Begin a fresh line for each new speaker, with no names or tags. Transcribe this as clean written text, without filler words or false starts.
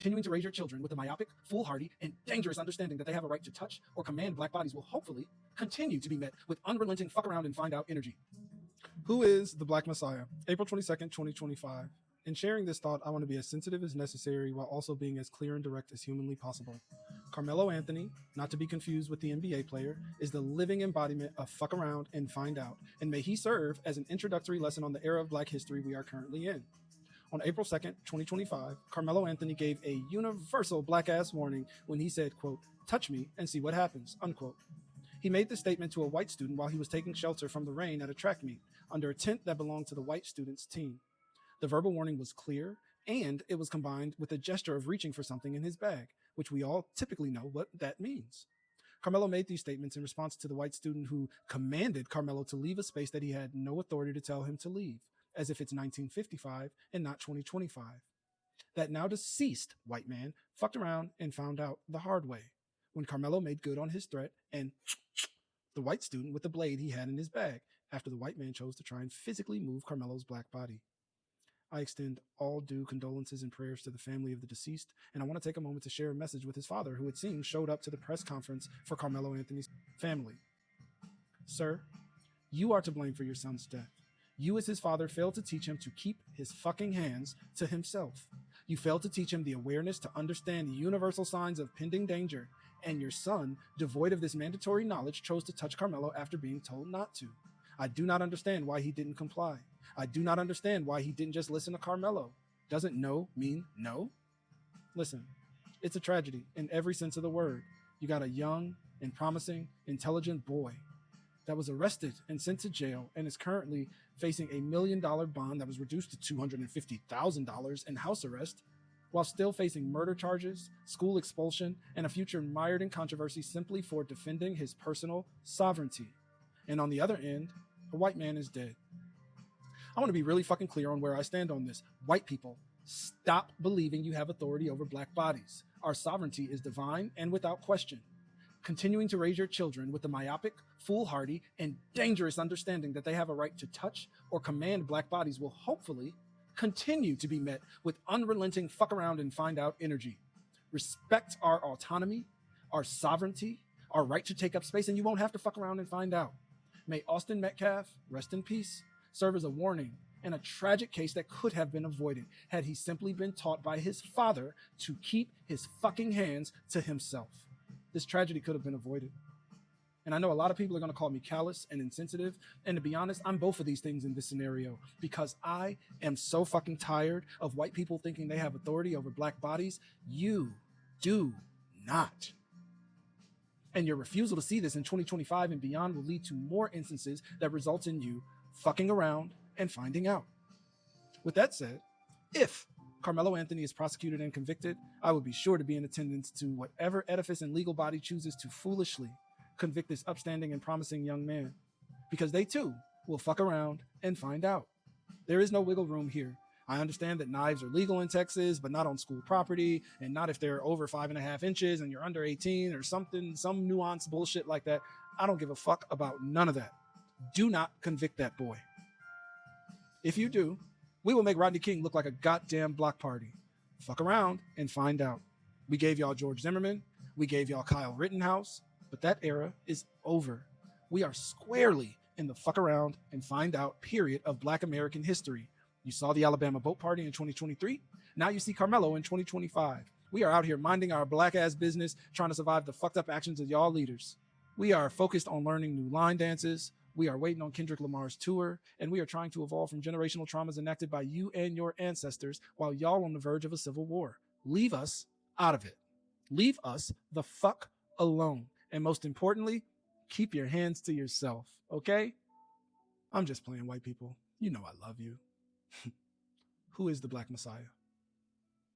Continuing to raise your children with the myopic, foolhardy, and dangerous understanding that they have a right to touch or command black bodies will hopefully continue to be met with unrelenting fuck around and find out energy. Who is the Black Messiah? April 22nd, 2025. In sharing this thought, I want to be as sensitive as necessary while also being as clear and direct as humanly possible. Karmelo Anthony, not to be confused with the NBA player, is the living embodiment of fuck around and find out, and may he serve as an introductory lesson on the era of black history we are currently in. On April 2nd, 2025, Karmelo Anthony gave a universal black-ass warning when he said, quote, "Touch me and see what happens," unquote. He made this statement to a white student while he was taking shelter from the rain at a track meet under a tent that belonged to the white student's team. The verbal warning was clear, and it was combined with a gesture of reaching for something in his bag, which we all typically know what that means. Karmelo made these statements in response to the white student who commanded Karmelo to leave a space that he had no authority to tell him to leave, as if it's 1955 and not 2025. That now deceased white man fucked around and found out the hard way when Karmelo made good on his threat and the white student with the blade he had in his bag after the white man chose to try and physically move Karmelo's black body. I extend all due condolences and prayers to the family of the deceased, and I want to take a moment to share a message with his father, who it seems showed up to the press conference for Karmelo Anthony's family. Sir, you are to blame for your son's death. You as his father failed to teach him to keep his fucking hands to himself. You failed to teach him the awareness to understand the universal signs of pending danger, and your son, devoid of this mandatory knowledge, chose to touch Karmelo after being told not to. I do not understand why he didn't comply. I do not understand why he didn't just listen to Karmelo. Doesn't no mean no? Listen, it's a tragedy in every sense of the word. You got a young and promising, intelligent boy that was arrested and sent to jail and is currently facing $1 million bond that was reduced to $250,000 in house arrest, while still facing murder charges, school expulsion, and a future mired in controversy simply for defending his personal sovereignty. And on the other end, a white man is dead. I want to be really fucking clear on where I stand on this. White people, stop believing you have authority over black bodies. Our sovereignty is divine and without question. Continuing to raise your children with the myopic, foolhardy, and dangerous understanding that they have a right to touch or command black bodies will hopefully continue to be met with unrelenting fuck around and find out energy. Respect our autonomy, our sovereignty, our right to take up space, and you won't have to fuck around and find out. May Austin Metcalf, rest in peace, serve as a warning and a tragic case that could have been avoided had he simply been taught by his father to keep his fucking hands to himself. This tragedy could have been avoided. And I know a lot of people are going to call me callous and insensitive. And to be honest, I'm both of these things in this scenario because I am so fucking tired of white people thinking they have authority over black bodies. You do not. And your refusal to see this in 2025 and beyond will lead to more instances that result in you fucking around and finding out. With that said, if Karmelo Anthony is prosecuted and convicted, I will be sure to be in attendance to whatever edifice and legal body chooses to foolishly convict this upstanding and promising young man, because they too will fuck around and find out. There is no wiggle room here. I understand that knives are legal in Texas, but not on school property, and not if they're over 5.5 inches and you're under 18 or something, some nuanced bullshit like that. I don't give a fuck about none of that. Do not convict that boy. If you do, we will make Rodney King look like a goddamn block party. Fuck around and find out. We gave y'all George Zimmerman. We gave y'all Kyle Rittenhouse. But that era is over. We are squarely in the fuck around and find out period of black American history. You saw the Alabama boat party in 2023. Now you see Karmelo in 2025. We are out here minding our black ass business, trying to survive the fucked up actions of y'all leaders. We are focused on learning new line dances. We are waiting on Kendrick Lamar's tour, and we are trying to evolve from generational traumas enacted by you and your ancestors while y'all on the verge of a civil war. Leave us out of it. Leave us the fuck alone. And most importantly, keep your hands to yourself, okay? I'm just playing, white people. You know I love you. Who is the Black Messiah?